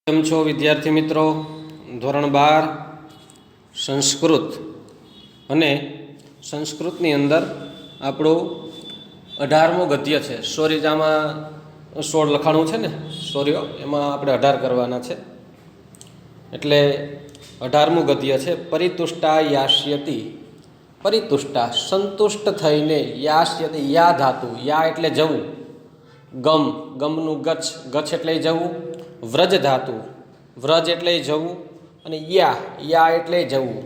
કેમ છો વિદ્યાર્થી મિત્રો? ધોરણ 12 સંસ્કૃત અને સંસ્કૃતની અંદર આપણું 18મું ગદ્ય છે. સોરી, આમાં 16 લખાણું છે ને, સોરીઓ એમાં આપણે 18 કરવાના છે. એટલે 18મું ગદ્ય છે. પરિતુષ્ટા યાસ્યતિ. પરિતુષ્ટા સંતુષ્ટ થઈને, યાસ્યતિ યા ધાતુ, યા એટલે જવું, ગમનું ગચ્છ એટલે જવું, વ્રજ ધાતુ, વ્રજ એટલે જવું, અને યા એટલે જવું,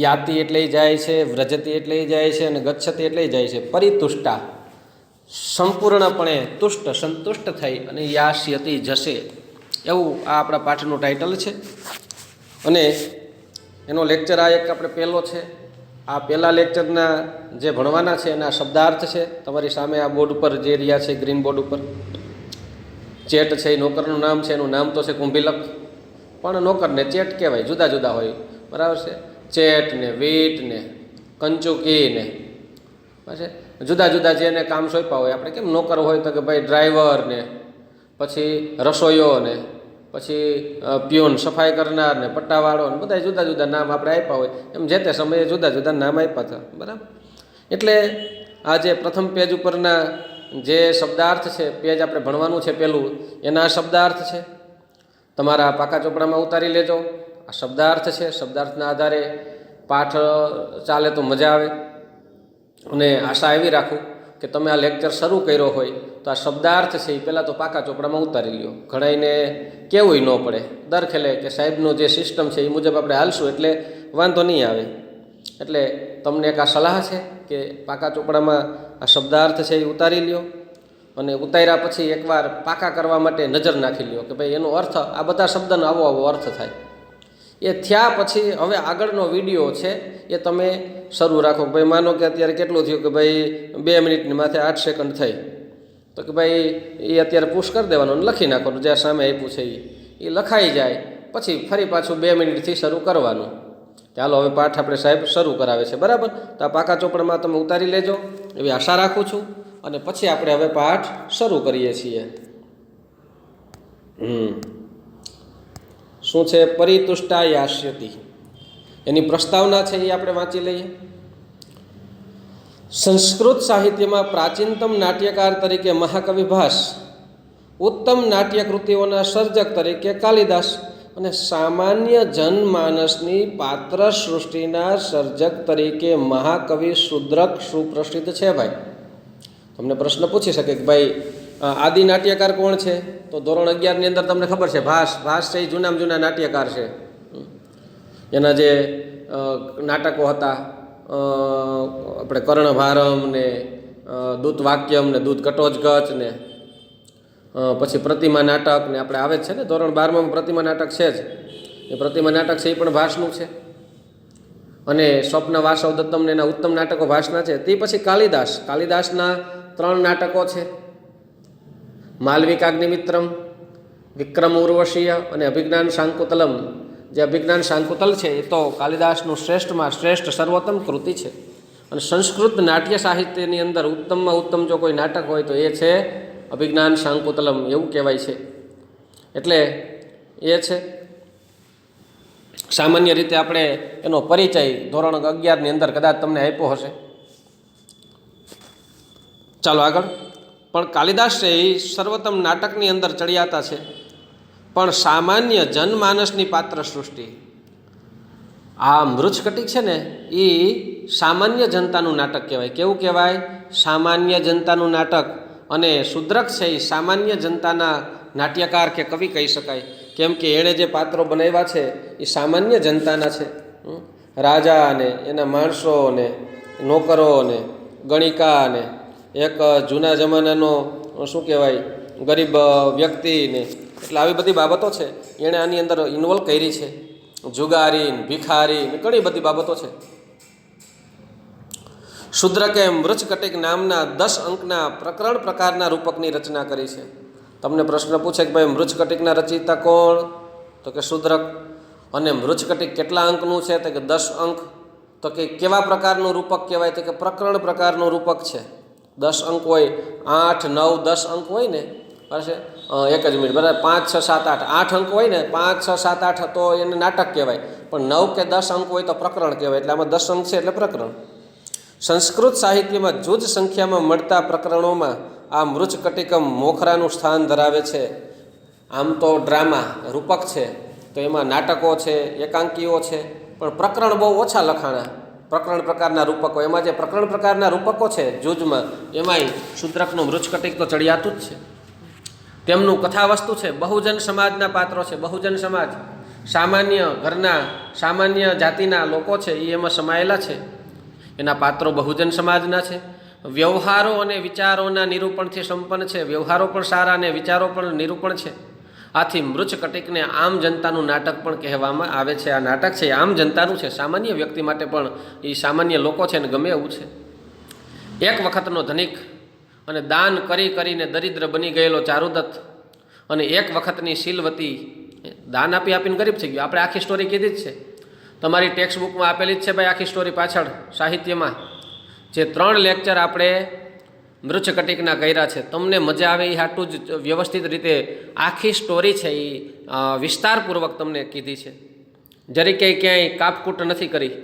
યાતિ એટલે જાય છે, વ્રજતી એટલે જાય છે, અને ગચ્છતી એટલે જાય છે. પરિતુષ્ટા સંપૂર્ણપણે તુષ્ટ સંતુષ્ટ થઈ અને યાસ્યતિ જશે, એવું આ આપણા પાઠનું ટાઇટલ છે. અને એનો લેક્ચર આ એક આપણે પહેલો છે. આ પહેલા લેક્ચરના જે ભણવાના છે એના શબ્દાર્થ છે. તમારી સામે આ બોર્ડ ઉપર જે રહ્યા છે, ગ્રીન બોર્ડ ઉપર ચેટ છે, એ નોકરનું નામ છે. એનું નામ તો છે કુંભીલક, પણ નોકરને ચેટ કહેવાય, જુદા જુદા હોય, બરાબર છે. ચેટ ને વીટ ને કંચુકી ને પછી જુદા જુદા જેને કામ સોંપ્યા હોય. આપણે કેમ નોકર હોય તો કે ભાઈ ડ્રાઈવર ને, પછી રસોઈયો ને, પછી પ્યુન સફાઈ કરનાર ને, પટ્ટાવાળો ને, બધા જુદા જુદા નામ આપણે આપ્યા હોય. એમ જે તે સમયે જુદા જુદા નામ આપ્યા હતા, બરાબર. એટલે આ જે પ્રથમ પેજ ઉપરના જે શબ્દાર્થ છે, પેજ આપણે ભણવાનું છે પહેલું, એના શબ્દાર્થ છે. તમારા પાકા ચોપડામાં ઉતારી લેજો. આ શબ્દાર્થ છે. શબ્દાર્થના આધારે પાઠ ચાલે તો મજા આવે. અને આશા એવી રાખું કે તમે આ લેક્ચર શરૂ કર્યો હોય તો આ શબ્દાર્થ છે એ પહેલાં તો પાકા ચોપડામાં ઉતારી લ્યો. ઘણાઈને કેવું ન પડે, દરખેલે કે સાહેબનું જે સિસ્ટમ છે એ મુજબ આપણે હાલશું એટલે વાંધો નહીં આવે. એટલે તમને એક આ સલાહ છે કે પાકા ચોપડામાં આ શબ્દાર્થ છે એ ઉતારી લ્યો, અને ઉતાર્યા પછી એકવાર પાકા કરવા માટે નજર નાખી લ્યો કે ભાઈ એનો અર્થ, આ બધા શબ્દનો આવો આવો અર્થ થાય. એ થયા પછી હવે આગળનો વિડીયો છે એ તમે શરૂ રાખો. ભાઈ માનો કે અત્યારે કેટલું થયું કે ભાઈ 2 મિનિટની માથે 8 સેકન્ડ થઈ, તો કે ભાઈ એ અત્યારે પુશ કરી દેવાનું, લખી નાખવાનું, જ્યાં સામે આપ્યું છે એ લખાઈ જાય. પછી ફરી પાછું 2 મિનિટથી શરૂ કરવાનું. ચાલો હવે પાઠ આપણે સાહેબ શરૂ કરાવે છે, બરાબર. તો આ પાકા ચોપડામાં તમે ઉતારી લેજો એવી આશા રાખું છું. અને પછી આપણે હવે પાઠ શરૂ કરીએ છીએ. શું છે? પરિતુષ્ટા યાસ્યતિ. એની પ્રસ્તાવના છે એ આપણે વાંચી લઈએ. સંસ્કૃત સાહિત્યમાં પ્રાચીનતમ નાટ્યકાર તરીકે મહાકવિ ભાસ, ઉત્તમ નાટ્યકૃતિઓના સર્જક તરીકે કાલિદાસ, અને સામાન્ય જનમાનસની પાત્ર સૃષ્ટિના સર્જક તરીકે મહાકવિ શુદ્રક સુપ્રસિદ્ધ છે. ભાઈ તમને પ્રશ્ન પૂછી શકે કે ભાઈ આદિ નાટ્યકાર કોણ છે? તો ધોરણ 11ની અંદર તમને ખબર છે, ભાસ છે એ જૂનામાં જૂના નાટ્યકાર છે. એના જે નાટકો હતા, આપણે કર્ણભારમ ને દૂત વાક્યમ ને દૂત ઘટોજગચ ને પછી પ્રતિમા નાટક ને આપણે આવે જ છે ને ધોરણ 12માં પ્રતિમા નાટક છે જ. એ પ્રતિમા નાટક છે એ પણ ભાસનું છે. અને સ્વપ્ન વાસવ દત્તમ ને એના ઉત્તમ નાટકો ભાસના છે. તે પછી કાલિદાસના 3 નાટકો છે, માલવિકાગ્નિમિત્રમ, વિક્રમ ઉર્વશીય અને અભિજ્ઞાન શાંકુતલમ. જે અભિજ્ઞાન શાંકુતલ છે એ તો કાલિદાસનું શ્રેષ્ઠમાં શ્રેષ્ઠ સર્વોત્તમ કૃતિ છે. અને સંસ્કૃત નાટ્ય સાહિત્યની અંદર ઉત્તમમાં ઉત્તમ જો કોઈ નાટક હોય તો એ છે અભિજ્ઞાન શાંકુતલમ, એવું કહેવાય છે. એટલે એ છે. સામાન્ય રીતે આપણે એનો પરિચય ધોરણ 11ની અંદર કદાચ તમને આપ્યો હશે. ચાલો આગળ. પણ કાલિદાસ છે એ સર્વોત્તમ નાટકની અંદર ચડિયાતા છે, પણ સામાન્ય જનમાનસની પાત્ર સૃષ્ટિ. આ મૃચ્છકટિક છે ને એ સામાન્ય જનતાનું નાટક કહેવાય. કેવું કહેવાય? સામાન્ય જનતાનું નાટક. અને શુદ્રક છે એ સામાન્ય જનતાના નાટ્યકાર કે કવિ કહી શકાય, કેમ કે એણે જે પાત્રો બનાવ્યા છે એ સામાન્ય જનતાના છે. રાજા ને એના માણસો ને નોકરો ને ગણિકા ને એક જૂના જમાનાનો શું કહેવાય ગરીબ વ્યક્તિ ને, એટલે આવી બધી બાબતો છે એણે આની અંદર ઇન્વોલ્વ કરી છે. જુગારી ભિખારી ને ઘણી બધી બાબતો છે. શુદ્રકે મૃચ્છકટિક નામના 10 અંકના પ્રકરણ પ્રકારના રૂપકની રચના કરી છે. તમને પ્રશ્ન પૂછે કે ભાઈ મૃચ્છકટિકના રચયિતા કોણ? તો કે શુદ્રક. અને મૃચ્છકટિક કેટલા અંકનું છે? તો કે 10 અંક. તો કે કેવા પ્રકારનું રૂપક કહેવાય? તો કે પ્રકરણ પ્રકારનું રૂપક છે. 10 અંક હોય, 8, 9, 10 અંક હોય ને, પાસે એક જ મિનિટ બરાબર, 5, 6, 7, 8 8 અંક હોય ને, 5, 6, 7, 8 તો એને નાટક કહેવાય, પણ 9 કે 10 અંક હોય તો પ્રકરણ કહેવાય. એટલે આમાં 10 અંક છે એટલે પ્રકરણ. સંસ્કૃત સાહિત્યમાં જૂજ સંખ્યામાં મળતા પ્રકરણોમાં આ મૃચ્છકટિકમ મોખરાનું સ્થાન ધરાવે છે. આમ તો ડ્રામા રૂપક છે, તો એમાં નાટકો છે, એકાંકીઓ છે, પણ પ્રકરણ બહુ ઓછા લખાણા. પ્રકરણ પ્રકારના રૂપકો, એમાં જે પ્રકરણ પ્રકારના રૂપકો છે જૂજમાં, એમાંય શૂદ્રકનું મૃચ્છકટિક તો ચડિયાતું જ છે. તેમનું કથા વસ્તુ છે, બહુજન સમાજના પાત્રો છે. બહુજન સમાજ સામાન્ય ઘરના, સામાન્ય જાતિના લોકો છે, એ એમાં સમાયેલા છે. એના પાત્રો બહુજન સમાજના છે. વ્યવહારો અને વિચારોના નિરૂપણથી સંપન્ન છે. વ્યવહારો પણ સારા અને વિચારો પણ નિરૂપણ છે. આથી મૃચ્છકટિકને આમ જનતાનું નાટક પણ કહેવામાં આવે છે. આ નાટક છે આમ જનતાનું છે, સામાન્ય વ્યક્તિ માટે પણ, એ સામાન્ય લોકો છે ને ગમે એવું છે. એક વખતનો ધનિક અને દાન કરી કરીને દરિદ્ર બની ગયેલો ચારુદત્ત, અને એક વખતની શીલવતી, દાન આપી આપીને ગરીબ થઈ ગયો. આપણે આખી સ્ટોરી કીધી જ છે, તમારી ટેક્સ્ટ બુકમાં આપેલી જ છે ભાઈ આખી સ્ટોરી પાછળ સાહિત્યમાં. જે 3 લેક્ચર આપણે મૃચ્છકટિકના કર્યા છે, તમને મજા આવે એ હાટું જ વ્યવસ્થિત રીતે આખી સ્ટોરી છે એ વિસ્તારપૂર્વક તમને કીધી છે. જરી ક્યાંય કાપકૂટ નથી કરી.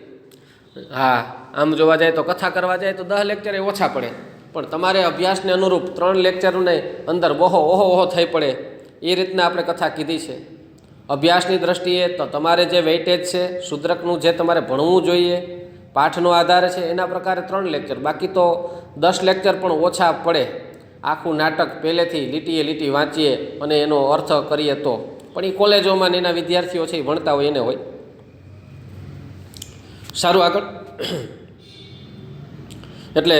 હા, આમ જોવા જાય તો કથા કરવા જાય તો 10 લેક્ચર એ ઓછા પડે, પણ તમારે અભ્યાસને અનુરૂપ 3 લેક્ચરને અંદર ઓહો થઈ પડે એ રીતના આપણે કથા કીધી છે. અભ્યાસની દ્રષ્ટિએ તો તમારે જે વેઇટેજ છે, શૂદ્રકનું જે તમારે ભણવું જોઈએ, પાઠનો આધાર છે, એના પ્રકારે 3 લેક્ચર. બાકી તો 10 લેક્ચર પણ ઓછા પડે. આખું નાટક પહેલેથી લીટી વાંચીએ અને એનો અર્થ કરીએ તો. પણ એ કોલેજોમાં એના વિદ્યાર્થીઓ છે એ ભણતા હોય એને હોય. સારું, આગળ. એટલે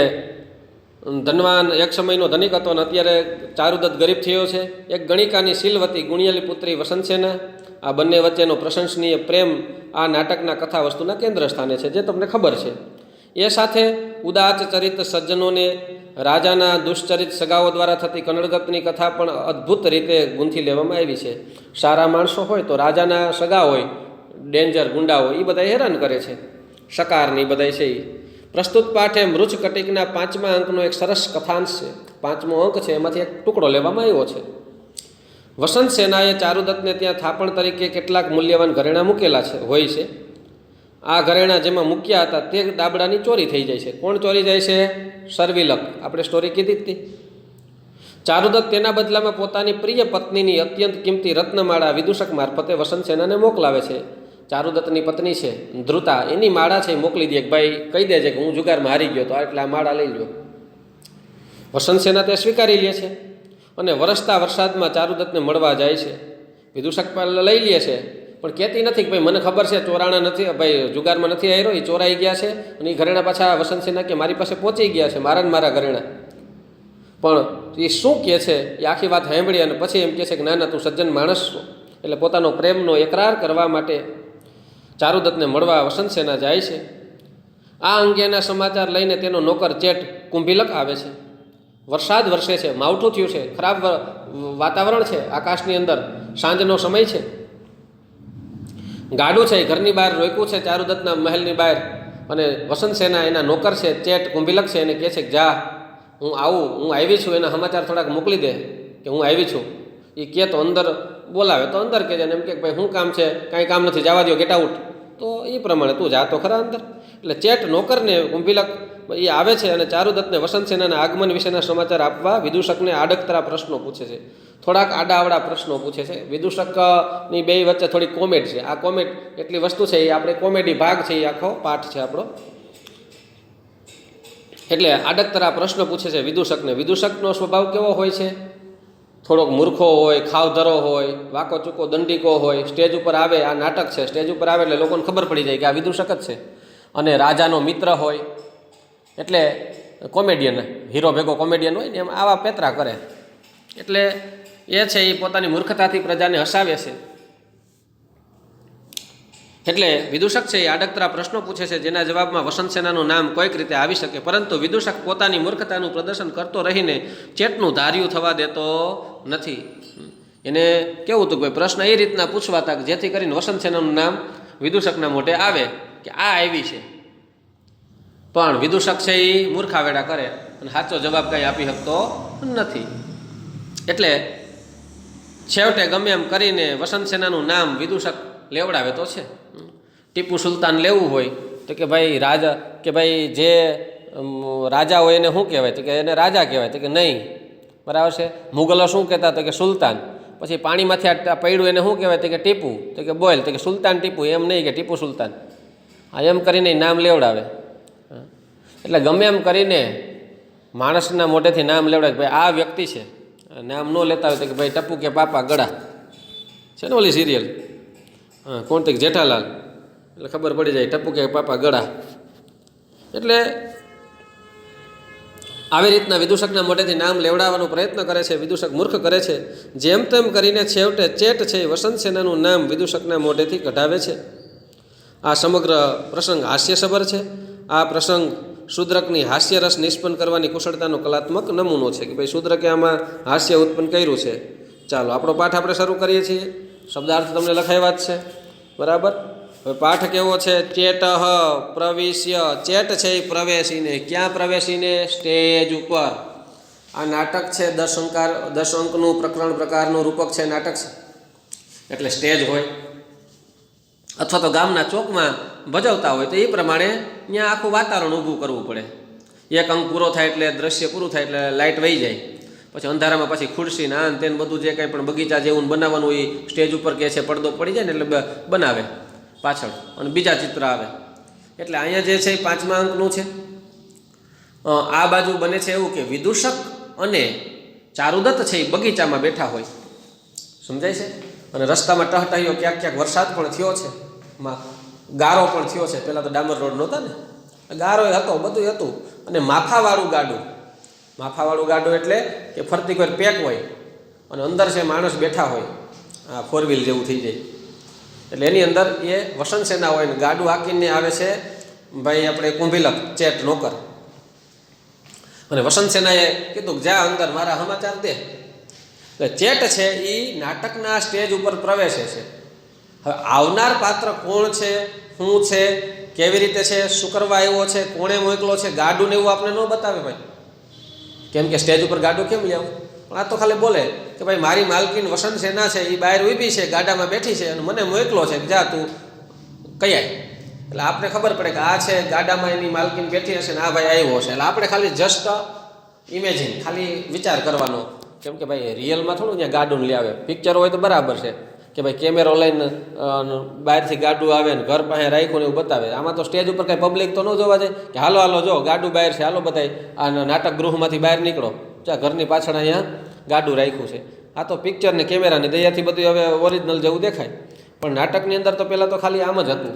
ધનવાન એક સમયનો ધનિક હતો અને અત્યારે ચારુદત્ત ગરીબ થયો છે. એક ગણિકાની શીલવતી ગુણિયલી પુત્રી વસંતસેના, આ બંને વચ્ચેનો પ્રશંસનીય પ્રેમ આ નાટકના કથા વસ્તુના કેન્દ્ર સ્થાને છે, જે તમને ખબર છે. એ સાથે ઉદાચ ચરિત સજ્જનોને રાજાના દુષ્ચરિત સગાઓ દ્વારા થતી કનડગતની કથા પણ અદ્ભુત રીતે ગૂંથી લેવામાં આવી છે. સારા માણસો હોય તો રાજાના સગા હોય, ડેન્જર ગુંડાઓ, એ બધા હેરાન કરે છે. શકારની બધા છે એ. પ્રસ્તુત પાઠ એ મૃચ્છકટિકના 5મા અંકનો એક સરસ કથાંશ છે. 5મો અંક છે, એમાંથી એક ટુકડો લેવામાં આવ્યો છે. વસંત સેનાએ ચારુદત્તને ત્યાં થાપણ તરીકે કેટલાક મૂલ્યવાન ઘરેણાં મૂકેલા છે હોય છે. આ ઘરેણાં જેમાં મૂક્યા હતા તે દાબડાની ચોરી થઈ જાય છે. કોણ ચોરી જાય છે? શર્વિલક. આપણે સ્ટોરી કીધી હતી. ચારુદત્ત તેના બદલામાં પોતાની પ્રિય પત્નીની અત્યંત કિંમતી રત્નમાળા વિદૂષક મારફતે વસંત સેનાને મોકલાવે છે. ચારુદત્તની પત્ની છે ધ્રુતા, એની માળા છે એ મોકલી દે કે ભાઈ કહી દેજે કે હું જુગારમાં હારી ગયો તો એટલે આ માળા લઈ લો. વસંત સેના તે સ્વીકારી લે છે અને વરસતા વરસાદમાં ચારુદત્તને મળવા જાય છે. વિદૂષક લઈ લે છે, પણ કહેતી નથી કે ભાઈ મને ખબર છે ચોરાણા નથી, ભાઈ જુગારમાં નથી આવ્યો, એ ચોરાઈ ગયા છે. અને એ ઘરેણા પાછા વસંત સેના કે મારી પાસે પહોંચી ગયા છે, મારા ઘરેણા. પણ એ શું કહે છે એ આખી વાત સાંભળી અને પછી એમ કહે છે કે ના તું સજ્જન માણસ છો. એટલે પોતાનો પ્રેમનો એકરાર કરવા માટે ચારુદત્તને મળવા વસંત સેના જાય છે. આ અંગેના સમાચાર લઈને તેનો નોકર ચેટ કુંભીલક આવે છે. વરસાદ વરસે છે, માવઠું થયું છે, ખરાબ વાતાવરણ છે આકાશની અંદર, સાંજનો સમય છે. ગાડું છે ઘરની બહાર રોક્યું છે ચારુદત્તના મહેલની બહાર, અને વસંત સેના એના નોકર છે ચેટ કુંભીલક છે એને કહે છે કે જા હું આવી છું, એના સમાચાર થોડાક મોકલી દે કે હું આવી છું. એ કહે તો અંદર બોલાવે તો અંદર કહેજે, એમ કે ભાઈ શું કામ છે? કાંઈ કામ નથી, જવા દો, ગેટ આઉટ. તો એ પ્રમાણે તું જા તો ખરા અંદર. એટલે ચેટ નોકરને કુંભીલક એ આવે છે અને ચારુદત્તને વસંત સેનાના આગમન વિશેના સમાચાર આપવા વિદૂષકને આડકતરા પ્રશ્નો પૂછે છે. થોડાક આડાવડા પ્રશ્નો પૂછે છે. વિદૂષકની બે વચ્ચે થોડી કોમેડ છે. આ કોમેડ એટલી વસ્તુ છે, એ આપણે કોમેડી ભાગ છે, એ આખો પાઠ છે આપણો. એટલે આડકતરા પ્રશ્નો પૂછે છે વિદૂષકને. વિદૂષકનો સ્વભાવ કેવો હોય છે? થોડોક મૂર્ખો હોય, ખાવધરો હોય, વાકો ચૂકો દંડીકો હોય. સ્ટેજ ઉપર આવે, આ નાટક છે, સ્ટેજ ઉપર આવે એટલે લોકોને ખબર પડી જાય કે આ વિદૂષક જ છે. અને રાજાનો મિત્ર હોય એટલે કોમેડિયન, હીરો ભેગો કોમેડિયન હોય ને એમ આવા પેતરા કરે. એટલે એ છે એ પોતાની મૂર્ખતાથી પ્રજાને હસાવે છે. એટલે વિદૂષક છે એ આડકતરા પ્રશ્નો પૂછે છે, જેના જવાબમાં વસંત સેનાનું નામ કોઈક રીતે આવી શકે. પરંતુ વિદૂષક પોતાની મૂર્ખતાનું પ્રદર્શન કરતો રહીને ચેટનું ધાર્યું થવા દેતો નથી. એને કેવું હતું કે પ્રશ્ન એ રીતના પૂછવા હતા કે જેથી કરીને વસંત સેનાનું નામ વિદૂષકના મોઢે આવે કે આ આવી છે. પણ વિદૂષક છે એ મૂર્ખાવેડા કરે અને સાચો જવાબ કંઈ આપી શકતો નથી. એટલે છેવટે ગમે એમ કરીને વસંત સેનાનું નામ વિદૂષક લેવડાવે તો છે. ટીપુ સુલતાન લેવું હોય તો કે ભાઈ રાજા, કે ભાઈ જે રાજા હોય એને શું કહેવાય, તો કે એને રાજા કહેવાય, તો કે નહીં, બરાબર છે. મુગલો શું કહેતા, તો કે સુલતાન. પછી પાણીમાંથી આ પડ્યું એને શું કહેવાય, તો કે ટીપુ, તો કે બોલ, તો કે સુલતાન ટીપુ, એમ નહીં કે ટીપુ સુલતાન. આ એમ કરીને નામ લેવડાવે. એટલે ગમે એમ કરીને માણસના મોઢેથી નામ લેવડાવે, ભાઈ આ વ્યક્તિ છે. નામ ન લેતા હોય તો કે ભાઈ ટપુ કે પાપા ગળા છે ને ઓલી સિરિયલ, કોણ, તો જેઠાલાલ, એટલે ખબર પડી જાય ટપુ કે પાપા ગળા. એટલે આવી રીતના વિદૂષકના મોઢેથી નામ લેવડાવવાનો પ્રયત્ન કરે છે, વિદૂષક મૂર્ખ કરે છે. જેમ તેમ કરીને છેવટે ચેટ છે વસંત સેનાનું નામ વિદૂષકના મોઢેથી કઢાવે છે. આ સમગ્ર પ્રસંગ હાસ્યસભર છે. આ પ્રસંગ શૂદ્રકની હાસ્યરસ નિષ્પન્ન કરવાની કુશળતાનો કલાત્મક નમૂનો છે કે ભાઈ શૂદ્રકે આમાં હાસ્ય ઉત્પન્ન કર્યું છે. ચાલો આપણો પાઠ આપણે શરૂ કરીએ છીએ. શબ્દાર્થ તમને લખાવ્યા જ છે, બરાબર. હવે પાઠ કેવો છે? ચેટ પ્રવિશ્ય, ચેટ છે એ પ્રવેશીને, ક્યાં પ્રવેશીને? સ્ટેજ ઉપર. આ નાટક છે, 10 અંકનું પ્રકરણ પ્રકારનું રૂપક છે નાટક છે, એટલે સ્ટેજ હોય અથવા તો ગામના ચોકમાં ભજવતા હોય તો એ પ્રમાણે ત્યાં આખું વાતાવરણ ઊભું કરવું પડે. એક અંક પૂરો થાય એટલે દ્રશ્ય પૂરું થાય એટલે લાઇટ વહી જાય, પછી અંધારામાં પછી ખુરશી ના તેને બધું જે કંઈ પણ બગીચા જેવું બનાવવાનું એ સ્ટેજ ઉપર કહે છે, પડદો પડી જાય ને એટલે બનાવે પાછળ અને બીજા ચિત્ર આવે. એટલે અહીંયા જે છે એ 5મા અંકનું છે. આ બાજુ બને છે એવું કે વિદૂષક અને ચારુદત્ત છે એ બગીચામાં બેઠા હોય, સમજાય છે. અને રસ્તામાં ટહટહીઓ, ક્યાંક ક્યાંક વરસાદ પણ થયો છે, ગારો પણ થયો છે. પહેલાં તો ડામર રોડ નહોતા ને, ગારો હતો, બધું હતું. અને માફાવાળું ગાડું એટલે કે ફરતી કોઈ પેક હોય અને અંદર છે માણસ બેઠા હોય, આ 4 વ્હીલ જેવું થઈ જાય. એટલે એની અંદર એ વસંત સેના હોય ને ગાડું આંકીને આવે છે ભાઈ આપણે કુંભીલક ચેટ નોકર. અને વસંત સેનાએ કીધું જા અંદર મારા સમાચાર દે. એટલે ચેટ છે એ નાટકના સ્ટેજ ઉપર પ્રવેશે છે. હવે આવનાર પાત્ર કોણ છે, શું છે, કેવી રીતે છે, શું કરવા આવ્યો છે, કોણે મોકલો છે, ગાડું ને એવું આપણે ન બતાવે ભાઈ, કેમ કે સ્ટેજ ઉપર ગાડું કેમ લેવું. પણ આ તો ખાલી બોલે કે ભાઈ મારી માલકીન વસંત સેના છે એ બહાર ઊભી છે, ગાડામાં બેઠી છે અને મને મોકલો છે, જા તું કયાય. એટલે આપણે ખબર પડે કે આ છે ગાડામાં એની માલકીન બેઠી હશે ને આ ભાઈ આવ્યો છે. એટલે આપણે ખાલી જસ્ટ ઇમેજિન, ખાલી વિચાર કરવાનો, કેમ કે ભાઈ રિયલમાં થોડું ત્યાં ગાડું લઈ આવે. પિક્ચર હોય તો બરાબર છે કે ભાઈ કેમેરો લઈને બહારથી ગાડું આવે ને ઘર પાસે રાખ્યું ને એવું બતાવે. આમાં તો સ્ટેજ ઉપર કંઈ પબ્લિક તો ન જોવા જાય કે હાલો હાલો જો ગાડું બહાર છે, હાલો બધાય આ નાટક ગૃહમાંથી બહાર નીકળો, ચા ઘરની પાછળ અહીંયા ગાડું રાખ્યું છે. આ તો પિક્ચર ને કેમેરાની દયાથી બધું હવે ઓરિજિનલ જેવું દેખાય. પણ નાટકની અંદર તો પહેલાં તો ખાલી આમ જ હતું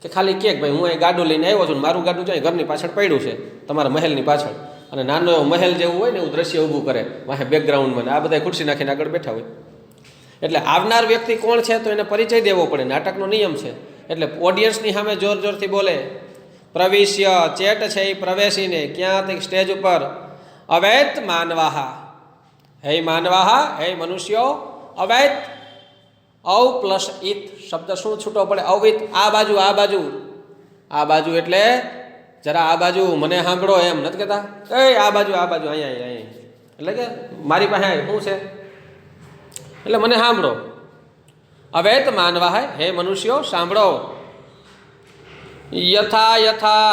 કે ખાલી કે ભાઈ હું અહીં ગાડું લઈને આવ્યો છું, મારું ગાડું જાય ઘરની પાછળ પડ્યું છે, તમારા મહેલની પાછળ. અને નાનો એવો મહેલ જેવું હોય ને એવું દ્રશ્ય ઊભું કરે વાહે બેકગ્રાઉન્ડમાં, આ બધા ખુરશી નાખીને આગળ બેઠા હોય. એટલે આવનાર વ્યક્તિ કોણ છે તો એને પરિચય દેવો પડે, નાટકનો નિયમ છે. એટલે ઓડિયન્સની સામે જોર જોરથી બોલે પ્રવિશ્ય, ચેટ છે એ પ્રવેશીને, ક્યાં તે સ્ટેજ ઉપર. અવૈત માનવાહા, હે માનવાહા, હે મનુષ્યો. અવૈત, અવ પ્લસ ઇત શબ્દ શું છૂટો પડે? અવિત. આ બાજુ, આ બાજુ, આ બાજુ એટલે જરા આ બાજુ મને સાંભળો એમ નથી કહેતા, એ આ બાજુ, આ બાજુ, અહીંયા અહીંયા, એટલે કે મારી પાસે શું છે એટલે મને સાંભળો. અવૈત માનવા હે મનુષ્યો સાંભળો. યથા યથા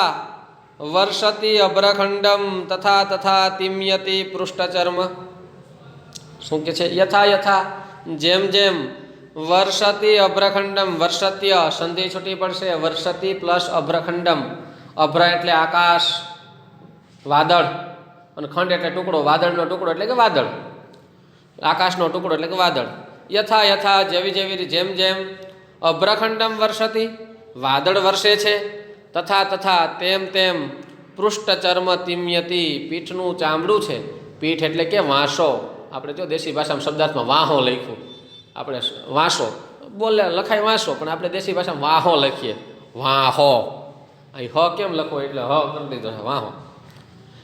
વર્ષતી અભ્રખંડમ તથા તથા તિમ્યતિ પૃષ્ઠચર્મ. શું કે છે? યથા યથા, જેમ જેમ, વર્ષતી અભ્રખંડમ, વર્ષત્ય સંધિ છૂટી પડશે, વર્ષતી પ્લસ અભ્રખંડમ. અભ્ર એટલે આકાશ, વાદળ, અને ખંડ એટલે ટુકડો, વાદળનો ટુકડો એટલે કે વાદળ, આકાશનો ટુકડો એટલે કે વાદળ. યથા યથા જેવી જેવી, જેમ જેમ, અભ્રખંડમ વર્ષતી વાદળ વર્ષે છે, તથા તથા તેમ તેમ, પૃષ્ઠચર્મ તિમ્યતિ પીઠનું ચામડું છે. પીઠ એટલે કે વાંસો. આપણે જો દેશી ભાષામાં શબ્દાર્થમાં વાહો લખ્યું, આપણે વાંસો બોલે લખાય વાંસો, પણ આપણે દેશી ભાષામાં વાહો લખીએ, વાહો. અહીં હ કેમ લખવો એટલે હ કરી દીધો છે, વાહો.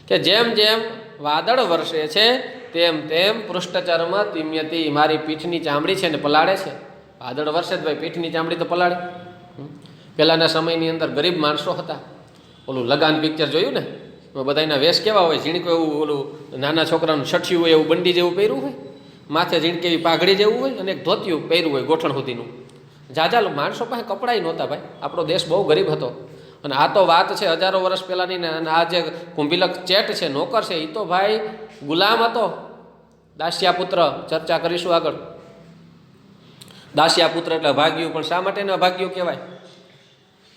કે જેમ જેમ વાદળ વર્ષે છે તેમ તેમ પૃષ્ઠચર્મ તિમ્યતિ મારી પીઠની ચામડી છે ને પલાળે છે. વાદળ વર્ષે જ ભાઈ પીઠની ચામડી તો પલાળે. પહેલાંના સમયની અંદર ગરીબ માણસો હતા. ઓલું લગાન પિક્ચર જોયું ને, બધાના વેશ કેવા હોય, ઝીણકો એવું ઓલું નાના છોકરાનું છઠ્ઠિયું હોય એવું બંડી જેવું પહેર્યું હોય, માથે ઝીણકેવી પાઘડી જેવું હોય અને એક ધોતિયું પહેર્યું હોય ગોઠણ સુધીનું. જાજા માણસો પાસે કપડાય નહોતા ભાઈ. આપણો દેશ બહુ ગરીબ હતો. અને આ તો વાત છે હજારો વર્ષ પહેલાંની ને. અને આ જે કુંભીલક ચેટ છે, નોકર છે, એ તો ભાઈ ગુલામ હતો. દાસ્યા પુત્ર ચર્ચા કરીશું આગળ. દાસ્યા પુત્ર એટલે અભાગ્યું, પણ શા માટે અભાગ્યું કહેવાય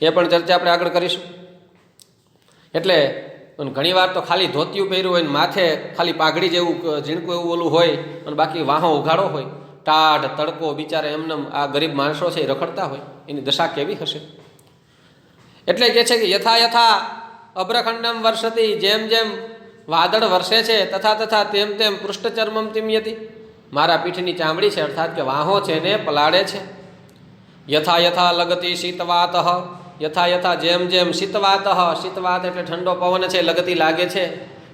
એ પણ ચર્ચા આપણે આગળ કરીશું. એટલે ઘણી વાર તો ખાલી ધોતિયું પહેર્યું હોય ને માથે ખાલી પાઘડી જેવું ઝીણકું એવું ઓલું હોય અને બાકી વાહો ઉઘાડો હોય. ટાઢ તડકો, બિચારે એમને આ ગરીબ માણસો છે એ રખડતા હોય, એની દશા કેવી હશે. એટલે કહે છે કે યથા યથા અભ્રખંડમ વર્ષતી, જેમ જેમ વાદળ વરસે છે, તથા તથા તેમ તેમ પૃષ્ઠચર્મમ તિમ્યતિ, મારા પીઠની ચામડી છે અર્થાત કે વાહો છે ને પલાળે છે. યથા યથા લગતી શીતવાત, યથા યથા જેમ જેમ શીતવાત, શીતવાત એટલે ઠંડો પવન છે, લગતી લાગે છે,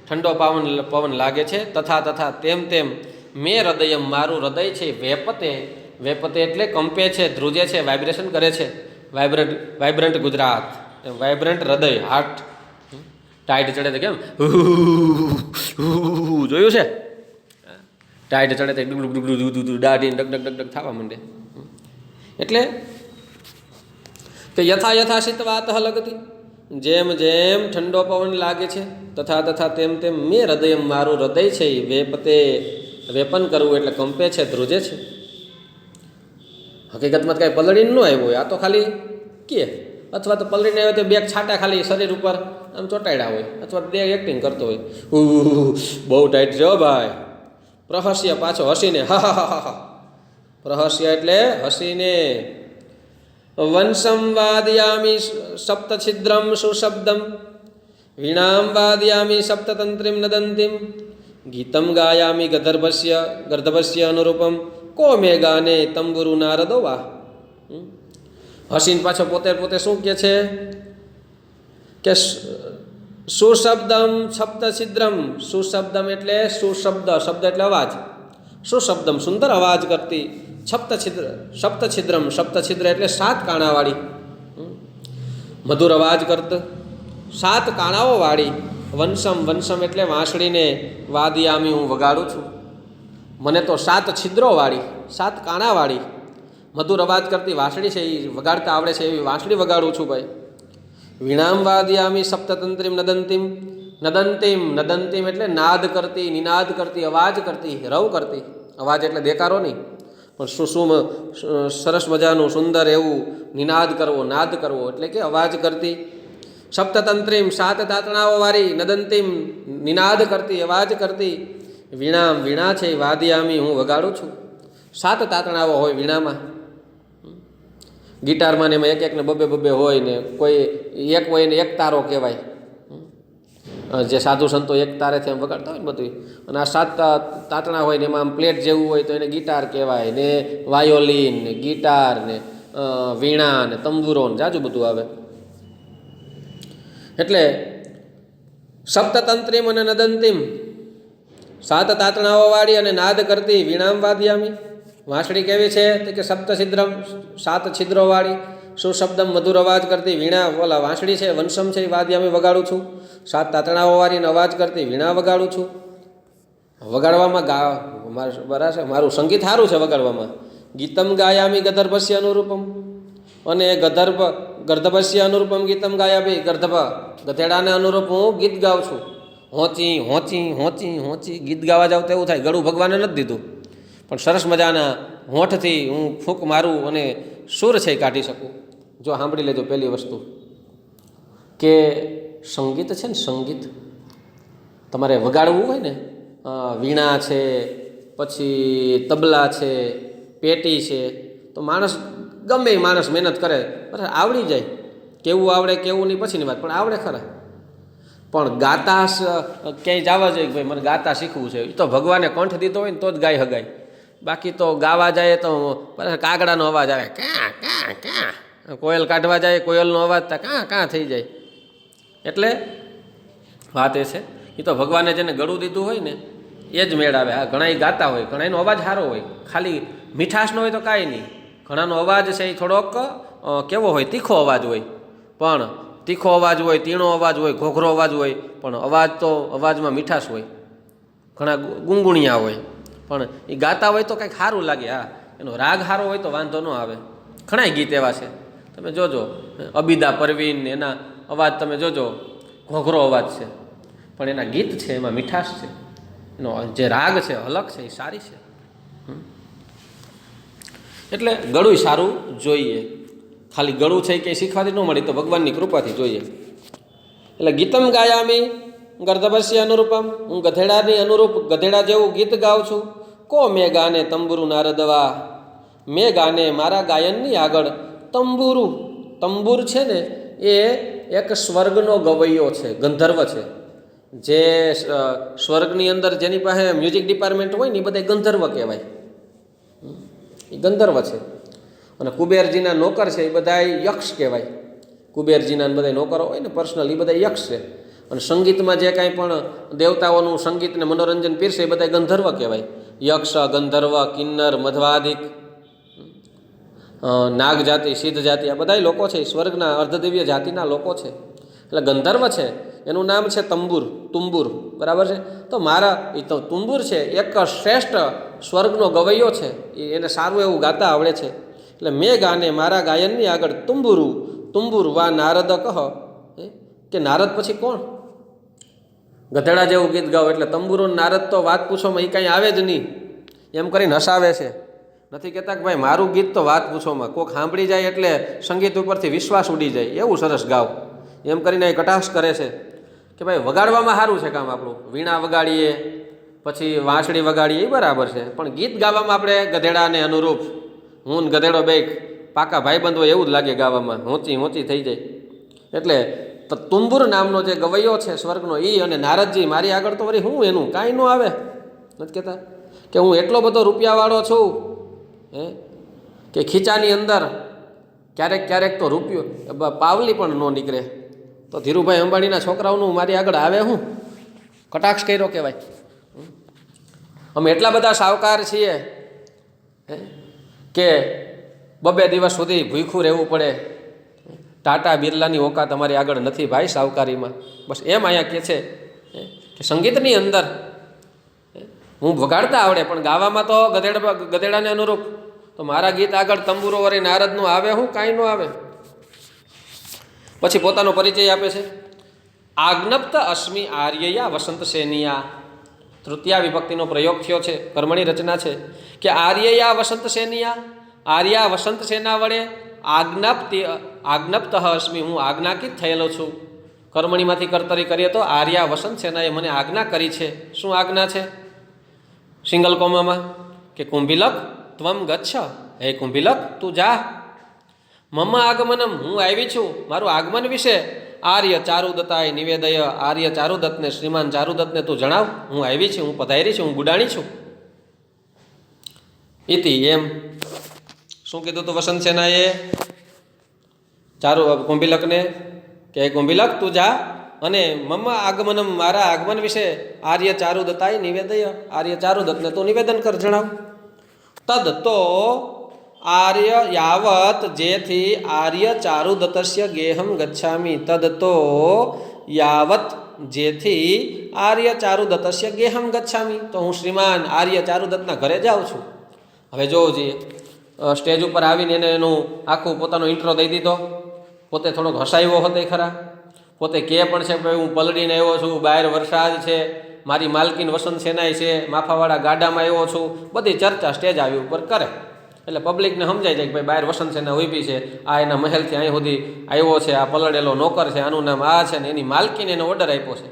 ઠંડો પવન લાગે છે. તથા તથા તેમ તેમ મેં હૃદયમ, મારું હૃદય છે, વેપતે, વેપતે એટલે કંપે છે, ધ્રુજે છે, વાઇબ્રેશન કરે છે. વાઇબ્રન્ટ ગુજરાત, વાઇબ્રન્ટ હૃદય, હાર્ટ. ટાઈડ ચડે તો કેમ જોયું છે? ટાઈડ ચડે તો ડુગડુગ ડુગડુગ દાઢી ડગ ડગ ડગ ડગ થવા માંડે. એટલે કે યથા યથા શીતવાત લગતી, જેમ જેમ ઠંડો પવન લાગે છે, તથા તથા તેમ તેમ મેં હૃદય, મારું હૃદય છે એ વેપતે, વેપન કરવું એટલે કંપે છે, ધ્રુજે છે. હકીકતમાં કાંઈ પલળીને ન આવ્યો હોય, આ તો ખાલી કે, અથવા તો પલળીને આવ્યો તો બે છાંટા ખાલી શરીર ઉપર આમ ચોંટાડ્યા હોય, અથવા બે એક્ટિંગ કરતો હોય. બહુ ટાઈટ છે ભાઈ. પ્રહસ્ય પાછો હસીને હા હા હા હા. પ્રહસ્ય એટલે હસીને. વંશમ વાદયામી સપ્તછિદ્રમ સુશબ્દમ, વીણામ વાદયામી સપ્તતંત્રીમ નદંતીમ, ગીતમ ગાયામી ગર્ધભસ્ય અનુરૂપમ, કો મે ગાને તંબુરુ નારદો વાહ. હસીન પાછો પોતે શું કહે છે કે સુશબ્દમ સપ્તછિદ્રમ, સુશબ્દમ એટલે સુશબ્દ, શબ્દ એટલે અવાજ, સુશબ્દમ સુંદર અવાજ કરતી, સપ્તછિદ્રમ, સપ્તછિદ્ર એટલે 7 કાણાવાળી, મધુર અવાજ કરત, 7 કાણાઓ વાળી. વંશમ, વંશમ એટલે વાંસળીને, વાદયામી હું વગાડું છું, મને તો 7 છિદ્રો વાળી, 7 કાણાવાળી મધુર અવાજ કરતી વાંસળી છે એ વગાડતા આવડે છે એવી વાંસળી વગાડું છું ભાઈ. વીણામ વાદયામી સપ્તતંત્રીમ નદંતીમ, નદંતીમ, નદંતીમ એટલે નાદ કરતી, નિનાદ કરતી, અવાજ કરતી, રવ કરતી. અવાજ એટલે દેકારો નહીં, પણ સુસુમ સરસ મજાનું સુંદર એવું નિનાદ કરવો, નાદ કરવો એટલે કે અવાજ કરતી. સપ્તતંત્રીમ 7 તાતણાઓ વાળી, નદંતીમ નિનાદ કરતી, અવાજ કરતી. વીણામ, વીણા છે વાદયામી હું વગાડું છું. 7 તાતણાઓ હોય વીણામાં. ગિટારમાં ને એમાં એક એકને બબે હોય ને, કોઈ એક હોય ને એક તારો કહેવાય, જે સાધુ સંતો એક તારેથી આમ વગાડતા હોય ને બધું. અને આ 7 તાતણા હોય ને એમાં આમ પ્લેટ જેવું હોય તો એને ગિટાર કહેવાય ને, વાયોલિન ને, ગિટાર ને, વીણા ને, તંબુરો ને, જાજુ બધું આવે. એટલે સપ્તતંત્રીમ અને નદંતીમ, 7 તાતણાઓ વાળી અને નાદ કરતી. વીણામ વાદયામી, વાંસળી કેવી છે કે સપ્તછિદ્રમ, 7 છિદ્રો વાળી. સુશબ્દમ મધુર અવાજ કરતી, વીણા ઓલા વાંસળી છે, વંશમ છે વાદયામી વગાડું છું. 7 તાતણાઓ વાળીને અવાજ કરતી વીણા વગાડું છું. વગાડવામાં બરાબર છે, મારું સંગીત સારું છે વગાડવામાં. ગીતમ ગાયામી ગર્ધભસ્ય અનુરૂપમ, અને ગર્ધભસ્ય અનુરૂપમ ગીતમ ગાયામી, ગધેડાને અનુરૂપ હું ગીત ગાઉં છું. હોંચી હોંચી હોંચી હોંચી ગીત ગાવા જાવ તો એવું થાય ગળું ભગવાને નથી દીધું, પણ સરસ મજાના હોઠથી હું ફૂંક મારું અને સુર છે કાઢી શકું. જો સાંભળી લેજો પહેલી વસ્તુ કે સંગીત છે ને, સંગીત તમારે વગાડવું હોય ને, વીણા છે, પછી તબલા છે, પેટી છે, તો માણસ ગમે એ માણસ મહેનત કરે બરાબર આવડી જાય. કેવું આવડે કેવું નહીં પછીની વાત, પણ આવડે ખરા. પણ ગાતા ક્યાંય જવા જોઈએ ભાઈ મને ગાતા શીખવું છે, એ તો ભગવાને કંઠ દીધો હોય ને તો જ ગાય હગાય. બાકી તો ગાવા જાય તો કાગડાનો અવાજ આવે, કાં કાં કાં. કોયલ કાઢવા જાય કોયલનો અવાજ તો કાં કાં થઈ જાય. એટલે વાત એ છે, એ તો ભગવાને જેને ગળું દીધું હોય ને એ જ મેળ આવે. આ ઘણા ગાતા હોય, ઘણાનો અવાજ સારો હોય, ખાલી મીઠાશનો હોય તો કાંઈ નહીં. ઘણાનો અવાજ છે એ થોડોક કેવો હોય, તીખો અવાજ હોય. પણ તીખો અવાજ હોય, તીણો અવાજ હોય, ઘોઘરો અવાજ હોય, પણ અવાજ તો અવાજમાં મીઠાશ હોય. ઘણા ગુંગુણિયા હોય, પણ એ ગાતા હોય તો કંઈક સારું લાગે. હા, એનો રાગ સારો હોય તો વાંધો ન આવે. ઘણાય ગીત એવા છે, તમે જોજો. અબીદા પરવીન એના અવાજ તમે જોજો, ઘોઘરો અવાજ છે, પણ એના ગીત છે એમાં મીઠાશ છે, એનો જે રાગ છે અલગ છે, એ સારી છે. એટલે ગળું સારું જોઈએ. ખાલી ગળું છે કે શીખવાથી ન મળી તો ભગવાનની કૃપાથી જોઈએ. એટલે ગીતમ ગાયામી ગર્ધભસ્ય અનુરૂપમ, હું ગધેડાની અનુરૂપ ગધેડા જેવું ગીત ગાઉં છું. કો મેં ગાને તંબુરુ નારદવા, મેં ગાને મારા ગાયનની આગળ તંબુરુ. તંબુર છે ને એ એક સ્વર્ગનો ગવૈયો છે, ગંધર્વ છે. જે સ્વર્ગની અંદર જેની પાસે મ્યુઝિક ડિપાર્ટમેન્ટ હોય ને એ બધા ગંધર્વ કહેવાય, એ ગંધર્વ છે. અને કુબેરજીના નોકર છે એ બધા યક્ષ કહેવાય. કુબેરજીના બધા નોકરો હોય ને પર્સનલ, એ બધા યક્ષ છે. અને સંગીતમાં જે કાંઈ પણ દેવતાઓનું સંગીતને મનોરંજન પીરસે એ બધા ગંધર્વ કહેવાય. યક્ષ, ગંધર્વ, કિન્નર, મધવાદિક, નાગ જાતિ, સિદ્ધ જાતિ, આ બધા લોકો છે, સ્વર્ગના અર્ધદિવ્ય જાતિના લોકો છે. એટલે ગંધર્વ છે, એનું નામ છે તુંબુર, બરાબર છે. તો મારા એ તો તુંબુર છે, એક શ્રેષ્ઠ સ્વર્ગનો ગવૈયો છે, એને સારું એવું ગાતા આવડે છે. એટલે મેં ગાને મારા ગાયનની આગળ તુંબુર વા નારદ કહ, કે નારદ પછી કોણ? ગધેડા જેવું ગીત ગાઓ એટલે તંબુરો નારદ તો વાત પૂછોમાં એ કાંઈ આવે જ નહીં, એમ કરીને હસાવે છે. નથી કહેતા કે ભાઈ મારું ગીત તો વાત પૂછોમાં, કોઈક સાંભળી જાય એટલે સંગીત ઉપરથી વિશ્વાસ ઉડી જાય એવું સરસ ગાવ, એમ કરીને એ કટાક્ષ કરે છે કે ભાઈ વગાડવામાં સારું છે કામ આપણું, વીણા વગાડીએ પછી વાંસળી વગાડીએ એ બરાબર છે, પણ ગીત ગાવામાં આપણે ગધેડાને અનુરૂપ, હું ને ગધેડો બે પાકા ભાઈબંધ હોય એવું જ લાગે ગાવામાં, ઊંચી થઈ જાય. એટલે તુંબુર નામનો જે ગવૈયો છે સ્વર્ગનો, એ અને નારદજી મારી આગળ તો વળી હું એનું કાંઈ ન આવે. નથી કહેતા કે હું એટલો બધો રૂપિયાવાળો છું કે ખીચાની અંદર ક્યારેક તો રૂપિયો પાવલી પણ ન નીકળે. તો ધીરુભાઈ અંબાણીના છોકરાઓનું મારી આગળ આવે, હું કટાક્ષ કર્યો કહેવાય. અમે એટલા બધા સાવકાર છીએ કે 2 દિવસ સુધી ભૂખ્યું રહેવું પડે. ટાટા બિરલાની ઓકાત તમારી આગળ નથી ભાઈ સાવકારીમાં. બસ એમ અહીંયા કહે છે કે સંગીતની અંદર હું વગાડતા આવડે પણ ગાવામાં તો ગધેડાને અનુરૂપ. તો મારા ગીત આગળ તંબુરો વરે નારદનું આવે, હું કાંઈ ન આવે. પછી પોતાનો પરિચય આપે છે. આજ્ઞપ્ત અસ્મિ આર્યયા વસંત સેનિયા, તૃતીયા વિભક્તિનો પ્રયોગ થયો છે, કર્મણી રચના છે કે આર્યયા વસંત સેનિયા, આર્યા વસંત સેના વડે આજ્ઞપ્ત અસ્મિ, હું આજ્ઞાકિત થયેલો છું. કર્મણીમાંથી કર્તરી કરીએ તો આર્યા વસંત સેનાએ મને આજ્ઞા કરી છે. શું આજ્ઞા છે? સિંગલ કોમામાં કે કુંભિલક ત્વમ ગચ્છ, હે કુંભિલક તું જા. મમ આગમનમ, હું આવી છું, મારું આગમન વિશે આર્ય ચારુદત્તાએ નિવેદય, આર્ય ચારુદત્તને, શ્રીમાન ચારુદત્તને તું જણાવ, હું આવી છું, હું પધારી છું, હું ગુડાણી છું. ઇતિ એમ શું કીધું તું વસંત સેનાએ કુંભિલકને કે કુંભિલક તું જા, અને મમ આગમનમ, મારા આગમન વિશે આર્ય ચારુદત્તાએ નિવેદય, આર્ય ચારુદત્તને તું નિવેદન કર, જણાવ. તદ તો આર્ય યાવત, જેથી આર્ય ચારુદત્તસ્ય ગેહમ ગચ્છામી, તદ તો યાવત, જેથી આર્ય ચારુદત્તસ્ય ગેહમ ગચ્છામી, તો હું શ્રીમાન આર્ય ચારુદત્તના ઘરે જાઉં છું. હવે જોવો જોઈએ, સ્ટેજ ઉપર આવીને એને એનું આખું પોતાનો ઇન્ટ્રો દઈ દીધો. પોતે થોડોક હસાવ્યો હતો ખરા, પોતે કહે પણ છે ભાઈ હું પલળીને આવ્યો છું, બહાર વરસાદ છે, મારી માલકીન વસંત સેનાય છે, માફાવાળા ગાડામાં આવ્યો છું, બધી ચર્ચા સ્ટેજ આવી ઉપર કરે. એટલે પબ્લિકને સમજાય જાય કે ભાઈ બહાર વસંત સેના ઊભી છે, આ એના મહેલથી અહીં સુધી આવ્યો છે, આ પલળેલો નોકર છે, આનું નામ આ છે, ને એની માલકીને એને ઓર્ડર આપ્યો છે.